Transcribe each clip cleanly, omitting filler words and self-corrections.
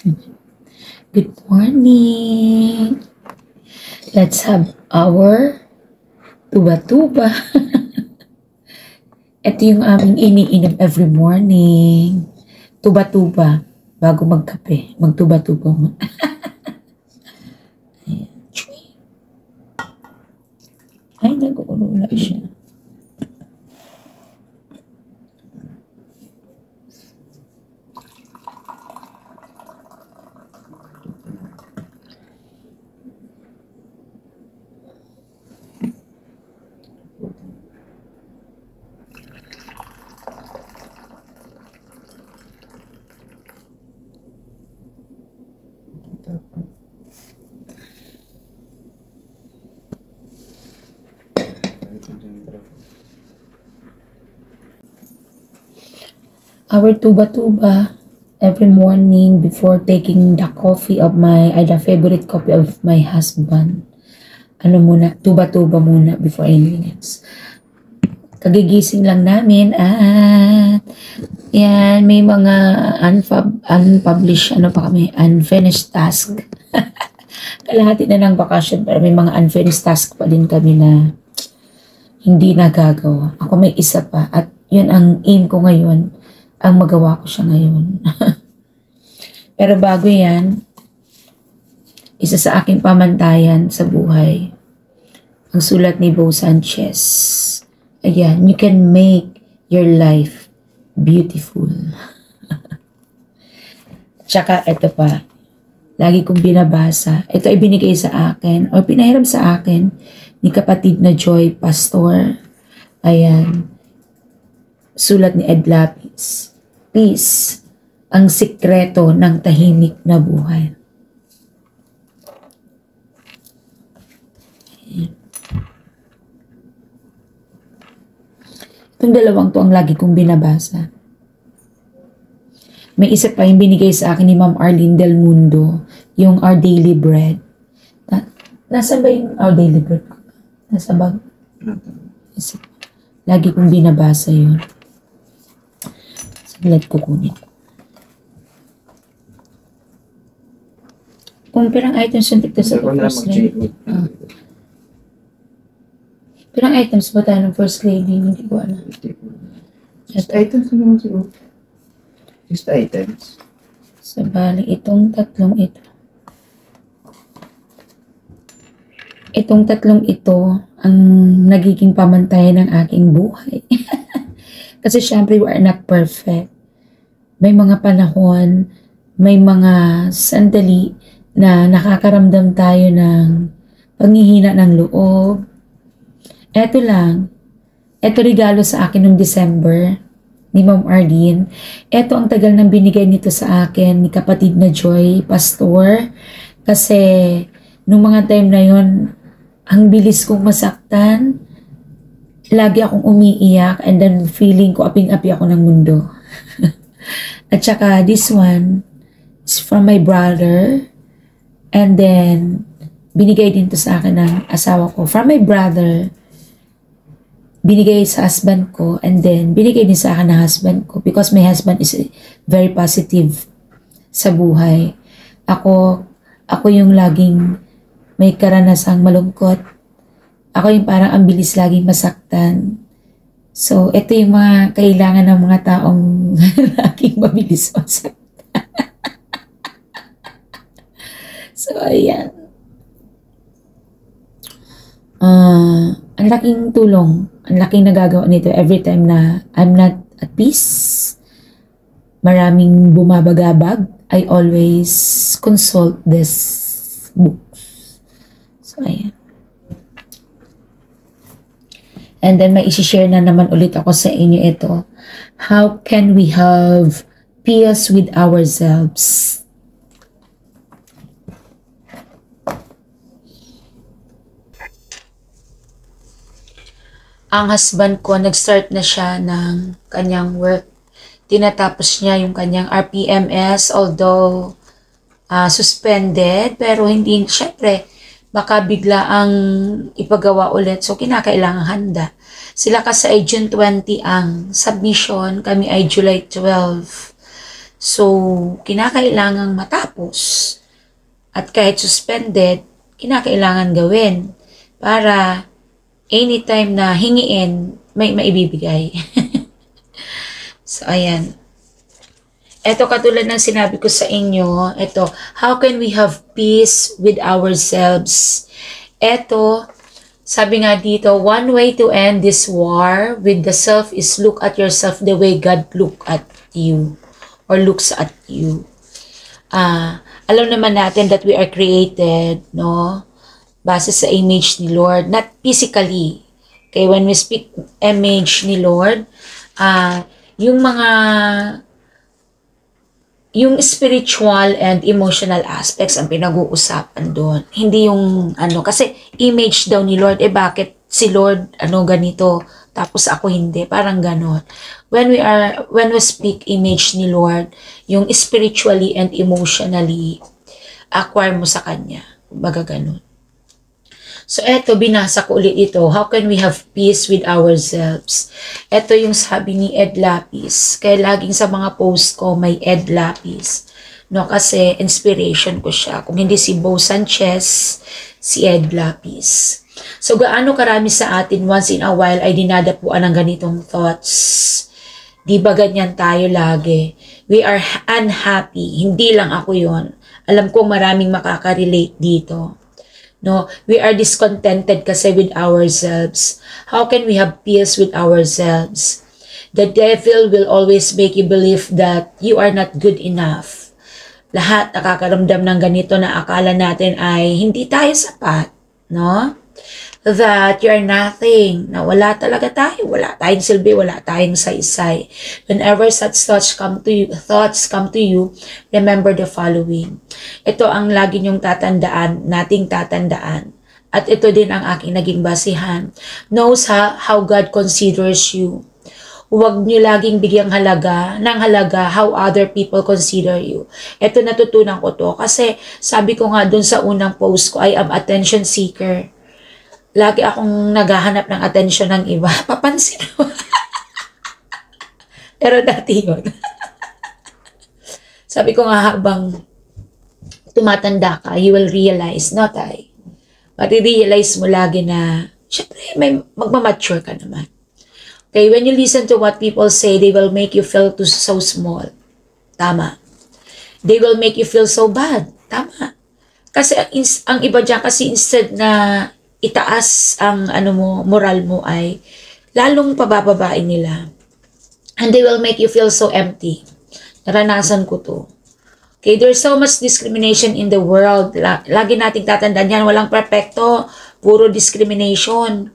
Good morning. Let's have our tuba-tuba. Ito yung aming iniinom every morning. Tuba-tuba. Bago magkape, magtuba-tuba mo. Ay, nag-uulula siya. Our tuba-tuba every morning before taking the coffee of the favorite coffee of my husband. Ano muna, tuba-tuba muna before anything else. Kagigising lang namin at yan, may mga unpublished, unfinished task. Kalahati na ng bakasyon pero may mga unfinished task pa din kami na hindi nagagawa. Ako may isa pa at yun ang aim ko ngayon, ang magawa ko siya ngayon. Pero bago yan, isa sa aking pamantayan sa buhay, ang sulat ni Bo Sanchez. Ayan, you can make your life beautiful. Tsaka ito pa, lagi kong binabasa. Ito ay binigay sa akin o pinahiram sa akin ni kapatid na Joy Pastor. Ayan, sulat ni Ed Lapis. Peace, ang sikreto ng tahimik na buhay. Itong dalawang to ang lagi kong binabasa. May isa pa yung binigay sa akin ni Ma'am Arlene Del Mundo, yung Our Daily Bread. Nasa ba yung Our Daily Bread? Nasa ba? Lagi kong binabasa yun. Saglit ko kunin. Kung pirang items yung tigtas sa first lady. Pirang items ba tayo ng first lady? Hindi ko alam. Just items naman siguro. Just items. So, bali, itong tatlong ito. Itong tatlong ito ang nagiging pamantayan ng aking buhay. Kasi syempre, we are not perfect. May mga panahon, may mga sandali na nakakaramdam tayo ng panghihina ng loob. Eto lang, eto regalo sa akin noong December ni Ma'am Arlene. Eto ang tagal nang binigay nito sa akin ni kapatid na Joy Pastor. Kasi nung mga time na yon, ang bilis kong masaktan. Lagi akong umiiyak and then feeling ko aping-api ako ng mundo. At saka this one is from my brother and then binigay din to sa akin ng asawa ko. From my brother, binigay sa husband ko and then binigay din sa akin ng husband ko because my husband is very positive sa buhay. Ako yung laging may karanasang malungkot. Ako yung parang ang bilis laging masaktan. So, ito yung mga kailangan ng mga taong laging mabilis masaktan. So, ayan. Ang laking tulong, ang laking nagagawa nito every time na I'm not at peace. Maraming bumabagabag. I always consult this book. So, ayan. And then may isi-share na naman ulit ako sa inyo ito. How can we have peace with ourselves? Ang husband ko, nag-start na siya ng kanyang work. Tinatapos niya yung kanyang RPMS, although suspended, pero hindi, syempre, baka bigla ang ipagawa ulit. So, kinakailangan handa. Sila kasi ay June 20 ang submission. Kami ay July 12. So, kinakailangang matapos. At kahit suspended, kinakailangan gawin para anytime na hingiin, may maibibigay. So, ayan. Ito katulad ng sinabi ko sa inyo, ito, how can we have peace with ourselves? Ito, sabi nga dito, one way to end this war with the self is look at yourself the way God look at you or looks at you. Alam naman natin that we are created, no? Base sa image ni Lord, not physically. Okay, when we speak image ni Lord, yung spiritual and emotional aspects ang pinag-uusapan doon. Hindi yung kasi image daw ni Lord, bakit si Lord ganito, tapos ako hindi, parang ganon. When we speak image ni Lord, yung spiritually and emotionally acquire mo sa Kanya, baga ganon. So, eto, binasa ko ulit ito. How can we have peace with ourselves? Eto yung sabi ni Ed Lapis. Kaya laging sa mga post ko, may Ed Lapis. No, kasi inspiration ko siya. Kung hindi si Bo Sanchez, si Ed Lapis. So, gaano karami sa atin once in a while ay dinadapuan ng ganitong thoughts? Di ba ganyan tayo lagi? We are unhappy. Hindi lang ako yon. Alam ko maraming makaka-relate dito. No, we are discontented kasi with ourselves. How can we have peace with ourselves? The devil will always make you believe that you are not good enough. Lahat nakakaramdam ng ganito na akala natin ay hindi tayo sapat, no? That you are nothing, na wala talaga tayo, wala tayong silbi, wala tayong saysay. Whenever such thoughts come to you, remember the following. Ito ang lagi niyong nating tatandaan. At ito din ang aking naging basihan. Knows how God considers you. Huwag niyo laging bigyang halaga how other people consider you. Ito natutunan ko to kasi sabi ko nga dun sa unang post ko, I am attention seeker. Lagi akong naghahanap ng attention ng iba. Papansin mo. Pero dati yun. Sabi ko nga habang tumatanda ka, you will realize, not I. Mati-realize mo lagi na, syempre, magmamature ka naman. Okay, when you listen to what people say, they will make you feel so small. Tama. They will make you feel so bad. Tama. Kasi ang iba dyan, kasi instead na itaas ang moral mo ay lalong pabababain nila. And they will make you feel so empty. Naranasan ko to. Okay, there's so much discrimination in the world. Lagi nating tatandaan yan, walang perfecto, puro discrimination.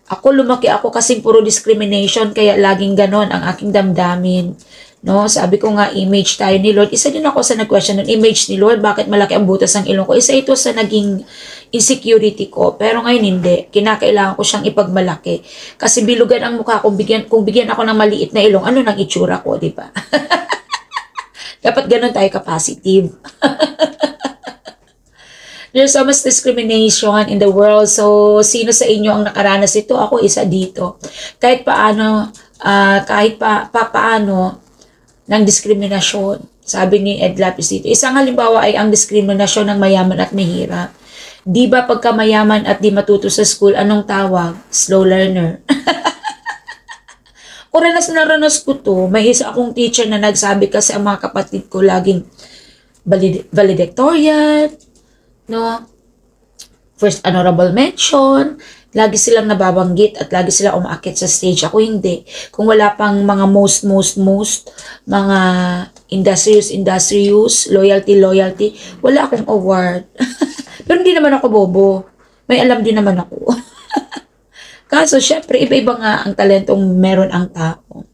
Lumaki ako kasi puro discrimination, kaya laging ganon ang aking damdamin. No, sabi ko nga, image tayo ni Lord. Isa din ako sa nag-question ng image ni Lord, bakit malaki ang butas ng ilong ko? Isa ito sa naging insecurity ko. Pero ngayon hindi. Kinakailangan ko siyang ipagmalaki. Kasi bilugan ang mukha ko, kung bigyan ako ng maliit na ilong, ano nang itsura ko, di ba? Dapat ganun tayo ka-positive. There's so much discrimination in the world. So, sino sa inyo ang nakaranas ito? Ako, isa dito. Kahit paano, ng diskriminasyon. Sabi ni Ed Lapis dito. Isang halimbawa ay ang diskriminasyon ng mayaman at mahirap. Di ba pagka mayaman at di matuto sa school, anong tawag? Slow learner. Kung ranas ko to, may isa akong teacher na nagsabi kasi ang mga kapatid ko laging valedictorian, no? First honorable mention, lagi silang nababanggit at lagi silang umaakit sa stage. Ako hindi. Kung wala pang mga most, mga industrious, loyalty, wala akong award. Pero hindi naman ako bobo. May alam din naman ako. Kaso, syempre, iba-iba nga ang talentong meron ang tao.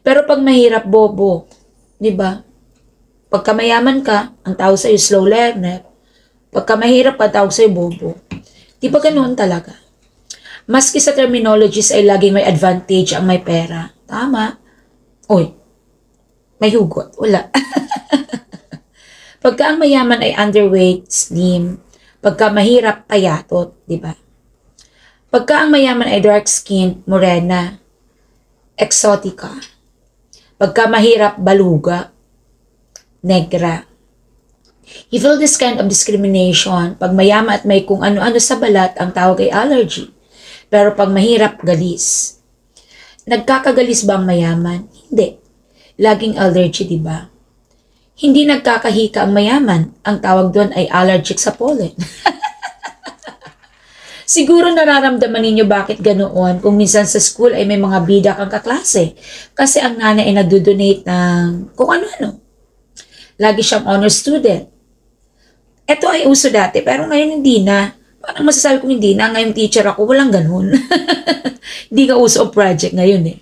Pero pag mahirap, bobo. Diba? Pagka mayaman ka, ang tawag sa'yo slow learner. Pagka mahirap ka, tawag sa'yo bobo. Diba ganoon talaga? Maski sa terminologies ay laging may advantage ang may pera. Tama. Uy, may hugot. Wala. Pagka ang mayaman ay underweight, slim. Pagka mahirap, payatot. Diba? Pagka ang mayaman ay dark skin, morena, exotica. Pagka mahirap, baluga. negra. You feel this kind of discrimination. Pag mayaman at may kung ano-ano sa balat, ang tawag ay allergy. Pero pag mahirap, galis. Nagkakagalis ba ang mayaman? Hindi. Laging allergy, di ba? Hindi nagkakahika ang mayaman. Ang tawag doon ay allergic sa pollen. Siguro nararamdaman ninyo bakit ganoon kung minsan sa school ay may mga bida kang kaklase. Kasi ang nanay ay nagdo-donate ng kung ano-ano. Lagi siyang honor student. Ito ay uso dati, pero ngayon hindi na. Parang masasabi kong hindi na. Ngayong teacher ako, walang ganun. Hindi ka uso o project ngayon eh.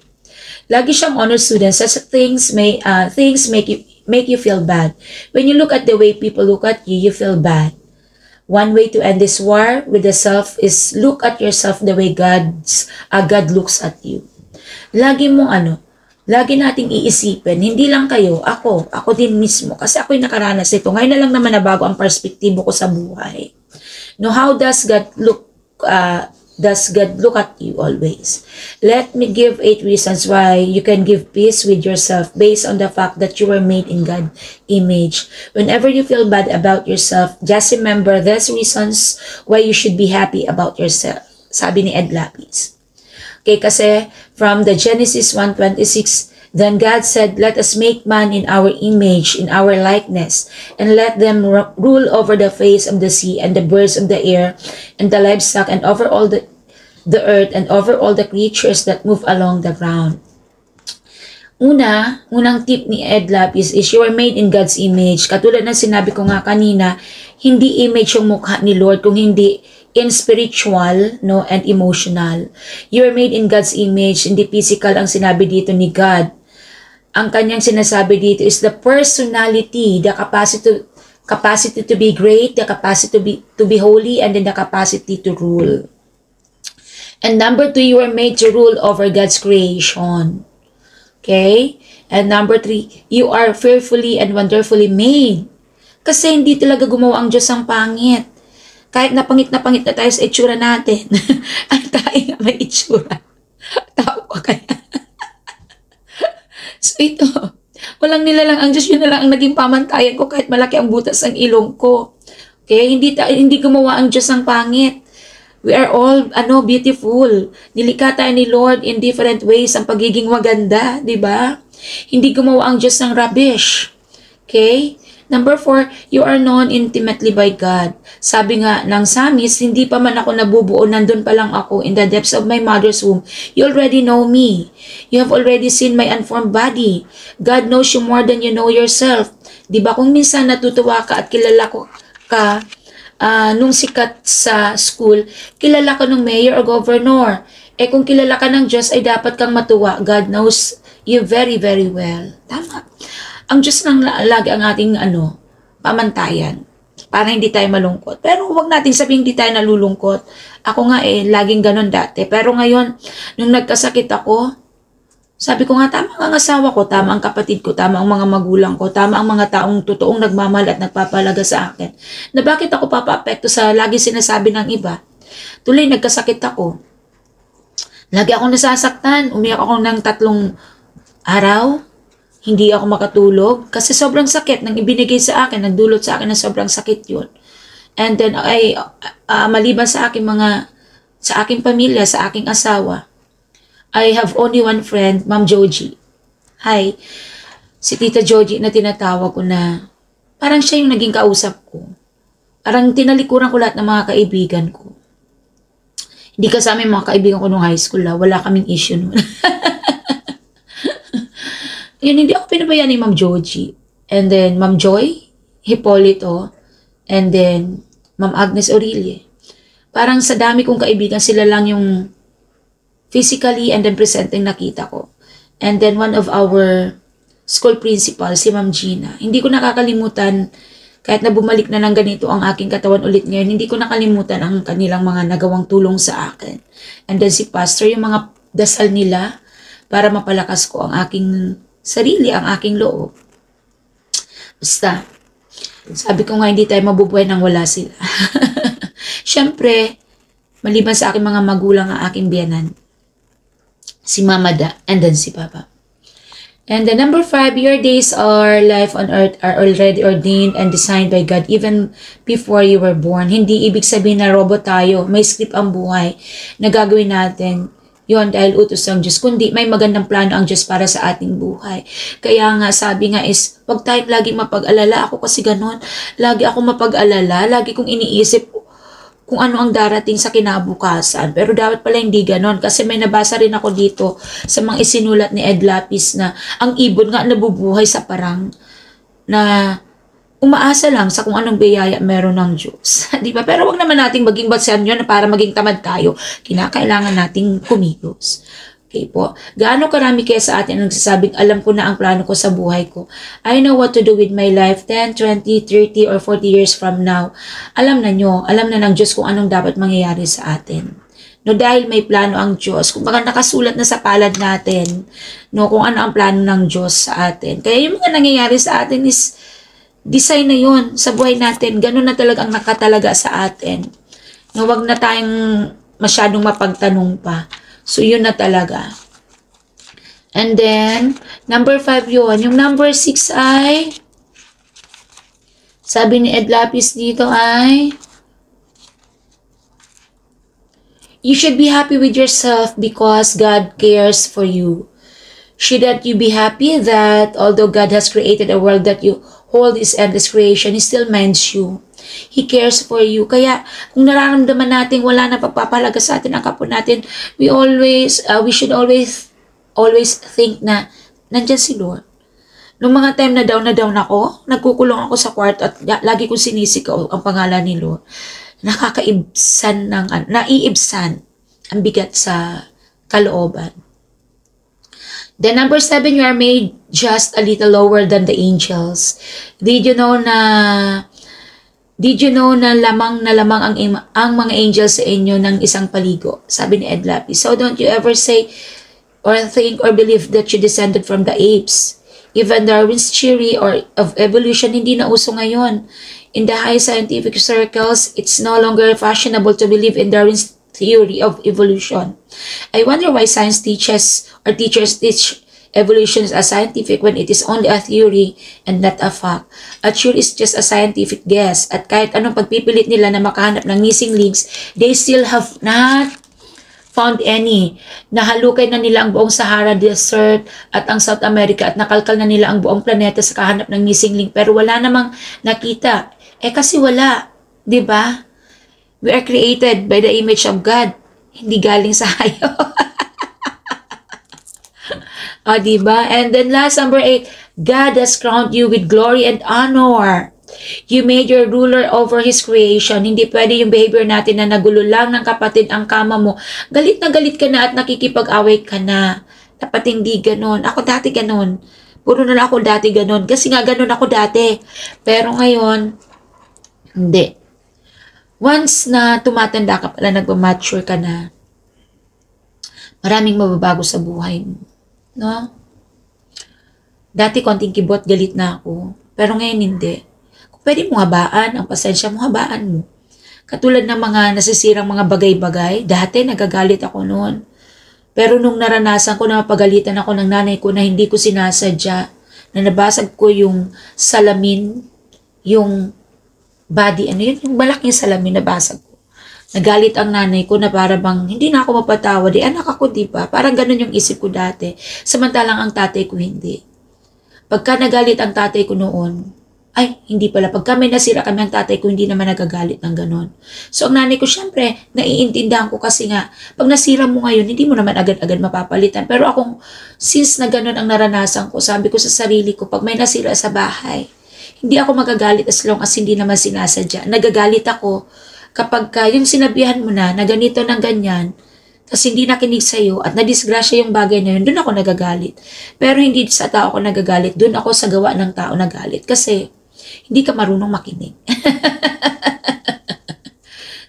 Lagi siyang honor student. Such things make you feel bad. When you look at the way people look at you, you feel bad. One way to end this war with the self is look at yourself the way God looks at you. Lagi nating iisipin, hindi lang kayo, ako din mismo, kasi ako'y nakaranas nito. Ngayon na lang naman nabago ang perspektibo ko sa buhay. No, how does God look at you always? Let me give 8 reasons why you can give peace with yourself based on the fact that you were made in God's image. Whenever you feel bad about yourself, just remember these reasons why you should be happy about yourself. Sabi ni Ed Lapis. Okay, kasi from the Genesis 1:26, then God said, let us make man in our image, in our likeness, and let them rule over the face of the sea and the birds of the air and the livestock and over all the earth and over all the creatures that move along the ground. Unang tip ni Ed Lapis is you are made in God's image. Katulad ng sinabi ko nga kanina, hindi image yung mukha ni Lord, kung hindi in spiritual, no, and emotional. You are made in God's image, hindi physical ang sinabi dito ni God. Ang kanyang sinasabi dito is the personality, the capacity to be great, the capacity to be holy, and then the capacity to rule. And number 2, you are made to rule over God's creation. Okay? And number 3, you are fearfully and wonderfully made. Kasi hindi talaga gumawa ang Diyos ang pangit. Kahit na pangit na tayo sa itsura natin, ang tayo nga may itsura. Tao ka kaya. So ito, walang nilalang ang Diyos, yun na lang ang naging pamantayan ko kahit malaki ang butas ng ilong ko. Okay? Hindi gumawa ang Diyos ang pangit. We are all beautiful. Nilikha tayo ni Lord in different ways ang pagiging maganda, di ba? Hindi gumawa ang Diyos ng rubbish. Okay? Number 4, you are known intimately by God. Sabi nga ng Psalmist, hindi pa man ako nabubuo, nandun pa lang ako in the depths of my mother's womb. You already know me. You have already seen my unformed body. God knows you more than you know yourself. Di ba kung minsan natutuwa ka at kilala ko ka, nung sikat sa school, kilala ka ng mayor o governor. Eh kung kilala ka ng Diyos, ay dapat kang matuwa. God knows you very, very well. Tama. Ang Diyos lang lagi ang ating pamantayan para hindi tayo malungkot. Pero huwag natin sabihin hindi tayo nalulungkot. Ako nga laging ganun dati. Pero ngayon, nung nagkasakit ako, sabi ko nga, tama ang asawa ko, tama ang kapatid ko, tama ang mga magulang ko, tama ang mga taong totoong nagmamahal at nagpapalaga sa akin. Na bakit ako papaapekto sa lagi sinasabi ng iba? Tuloy, nagkasakit ako. Lagi akong nasasaktan. Umiyak ako ng 3 araw. Hindi ako makatulog kasi sobrang sakit nang ibinigay sa akin, nagdulot sa akin ng sobrang sakit yun. And then maliban sa aking pamilya, sa aking asawa, I have only one friend, Ma'am Joji. Hi, si Tita Joji na tinatawag ko na parang siya yung naging kausap ko. Parang tinalikuran ko lahat ng mga kaibigan ko. Hindi kasama yung mga kaibigan ko nung high school, wala kaming issue nun. Yun, hindi ako pinabayaan ni Ma'am Joji. And then, Ma'am Joy Hipolito. And then, Ma'am Agnes Aurelie. Parang sa dami kong kaibigan, sila lang yung physically and then presenting nakita ko. And then, one of our school principal, si Ma'am Gina. Hindi ko nakakalimutan, kahit na bumalik na ng ganito ang aking katawan ulit ngayon, hindi ko nakalimutan ang kanilang mga nagawang tulong sa akin. And then, si Pastor, yung mga dasal nila para mapalakas ko ang aking sarili, ang aking loob. Basta, sabi ko nga hindi tayo mabubuhay nang wala sila. Siyempre, maliban sa aking mga magulang ang aking biyanan, si Mama Da, and then si Papa. And the number 5, your days or life on earth are already ordained and designed by God even before you were born. Hindi ibig sabihin na robot tayo. May script ang buhay na gagawin natin. Yun dahil utos ng Diyos. Kundi may magandang plano ang Diyos para sa ating buhay. Kaya nga sabi nga is, wag tayong laging mapag-alala. Ako kasi ganun. Lagi ako mapag-alala. Lagi kong iniisip kung ano ang darating sa kinabukasan. Pero dapat pala hindi ganon. Kasi may nabasa rin ako dito sa mga isinulat ni Ed Lapis na ang ibon nga nabubuhay sa parang na umaasa lang sa kung anong biyaya meron ng Diyos. Di ba? Pero wag naman nating maging basehan yun na para maging tamad tayo. Kinakailangan nating kumilos. Okay po. Gaano karami kaya sa atin ang nagsasabing, alam ko na ang plano ko sa buhay ko. I know what to do with my life 10, 20, 30, or 40 years from now. Alam na nyo, alam na ng Diyos kung anong dapat mangyayari sa atin. No, dahil may plano ang Diyos. Kung baka nakasulat na sa palad natin, no, kung ano ang plano ng Diyos sa atin. Kaya yung mga nangyayari sa atin is design na yun sa buhay natin. Ganun na talagang nakatalaga sa atin. No, wag na tayong masyadong mapagtanong pa. So, yun na talaga. And then, number 5 yun. Yung number 6 ay, sabi ni Ed Lapis dito ay, you should be happy with yourself because God cares for you. Should that you be happy that although God has created a world that you hold His endless creation, He still minds you. He cares for you. Kaya, kung nararamdaman natin wala na pagpapalaga sa atin ang kapwa natin, we should always think na nandyan si Lord. Nung mga time na down ako, nagkukulong ako sa kwarto at lagi kong sinisigaw ang pangalan ni Lord. Naiibsan ang bigat sa kalooban. Then number 7, you are made just a little lower than the angels. Did you know na lamang ang mga angels sa inyo ng isang paligo? Sabi ni Ed Lapis. So don't you ever say or think or believe that you descended from the apes. Even Darwin's theory of evolution hindi na uso ngayon. In the high scientific circles, it's no longer fashionable to believe in Darwin's theory of evolution. I wonder why science teachers teach evolution as scientific when it is only a theory and not a fact. A theory is just a scientific guess. At kahit anong pagpipilit nila na makahanap ng missing links, they still have not found any. Nahalukay na nila ang buong Sahara Desert at ang South America at nakalkal na nila ang buong planeta sa kahanap ng missing link. Pero wala namang nakita. Kasi wala. 'Di ba? We are created by the image of God. Hindi galing sa hayop. Diba? And then last, number 8, God has crowned you with glory and honor. You made your ruler over His creation. Hindi pwede yung behavior natin na nagulo lang ng kapatid ang kama mo. Galit na galit ka na at nakikipag-away ka na. Dapat hindi ganon. Ako dati ganon. Puro na lang ako dati ganon. Kasi nga ganon ako dati. Pero ngayon, hindi. Once na tumatanda ka pala, nag-mature ka na, maraming mababago sa buhay mo. No? Dati konting kibot, galit na ako. Pero ngayon hindi. Kung pwede mo habaan, ang pasensya mo, habaan mo. Katulad ng mga nasisirang mga bagay-bagay, dati nagagalit ako noon. Pero nung naranasan ko na mapagalitan ako ng nanay ko na hindi ko sinasadya, na nabasag ko yung salamin, yung body, yung malaking salamin nabasag ko. Nagalit ang nanay ko na para bang hindi na ako mapatawad. Anak ako, diba? Parang ganun yung isip ko dati. Samantalang ang tatay ko hindi. Pagka nagalit ang tatay ko noon, hindi pala. Pagka may nasira kami ang tatay ko, hindi naman nagagalit ng ganun. So ang nanay ko, syempre, naiintindihan ko kasi nga, pag nasira mo ngayon, hindi mo naman agad-agad mapapalitan. Pero akong, since na ganun ang naranasan ko, sabi ko sa sarili ko, pag may nasira sa bahay, hindi ako magagalit as long as hindi naman sinasadya. Nagagalit ako kapag yung sinabihan mo na ganito ng ganyan, tapos hindi nakinig sa'yo at nadisgrasya yung bagay na yun, doon ako nagagalit. Pero hindi sa tao ako nagagalit, doon ako sa gawa ng tao nagalit. Kasi hindi ka marunong makinig.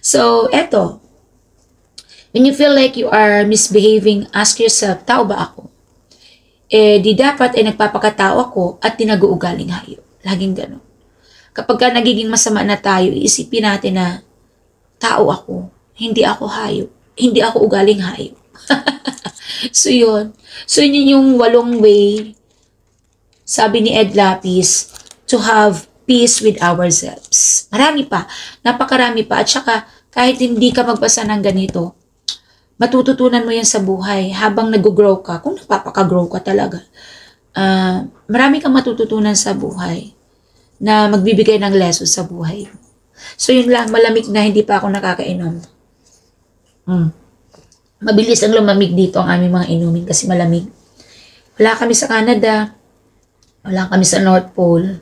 So, eto. When you feel like you are misbehaving, ask yourself, tao ba ako? Di dapat nagpapakatao ako at tinaguugaling hayop. Laging gano'n. Kapag ka nagiging masama na tayo, iisipin natin na tao ako, hindi ako hayop, hindi ako ugaling hayop. So yun. So yun yung 8 way Sabi ni Ed Lapis, to have peace with ourselves. Marami pa. Napakarami pa. At saka, kahit hindi ka magbasa ng ganito, matututunan mo yan sa buhay habang nag-grow ka, kung napapaka-grow ka talaga. Marami kang matututunan sa buhay na magbibigay ng lesson sa buhay. So yun lang, malamig na, hindi pa ako nakakainom. Mabilis ang lumamig dito ang aming mga inumin kasi malamig. Wala kami sa Canada, wala kami sa North Pole,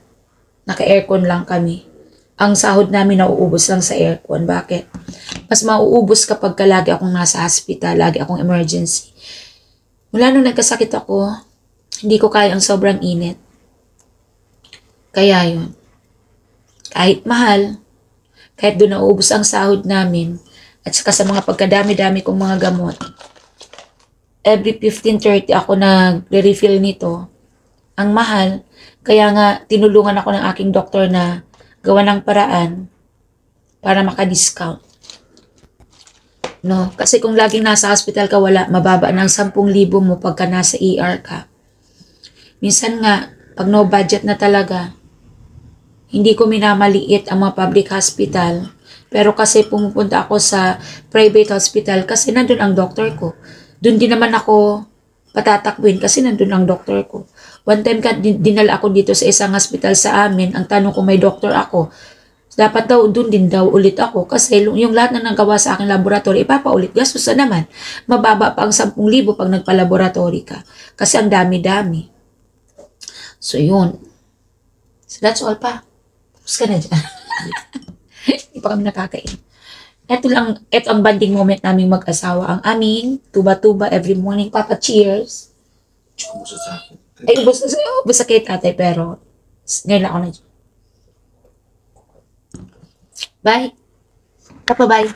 naka-aircon lang kami. Ang sahod namin nauubos lang sa aircon. Bakit? Mas mauubos kapag lagi akong nasa hospital, lagi akong emergency. Mula nung nagkasakit ako, hindi ko kaya ang sobrang init. Kaya yun. Kahit mahal, kahit doon nauubos ang sahod namin, at saka sa mga pagkadami-dami kong mga gamot, every 15-30 ako nag-refill nito. Ang mahal, kaya nga tinulungan ako ng aking doktor na gawa ng paraan para maka-discount. No? Kasi kung laging nasa hospital ka, wala, mababa ng 10,000 mo pagka nasa ER ka. Minsan nga, pag no budget na talaga, hindi ko minamaliit ang mga public hospital. Pero kasi pumupunta ako sa private hospital kasi nandun ang doktor ko. Doon din naman ako patatakbuhin kasi nandun ang doktor ko. One time dinala ako dito sa isang hospital sa amin. Ang tanong ko, may doktor ako. Dapat daw, doon din daw ulit ako. Kasi yung lahat na nagawa sa aking laboratory, ipapaulit. Gastos na naman. Mababa pa ang 10,000 pag nagpa-laboratory ka. Kasi ang dami-dami. So, yun. So, that's all pa. Tapos ka na dyan. Hindi pa kami nakakain. Ito ang banding moment naming mag-asawa. Ang aming tuba-tuba every morning. Papa, cheers. Ubus sa akin. Ay, ubos sa kay tatay, pero ngayon ako na dyan. Bye. Papa, bye.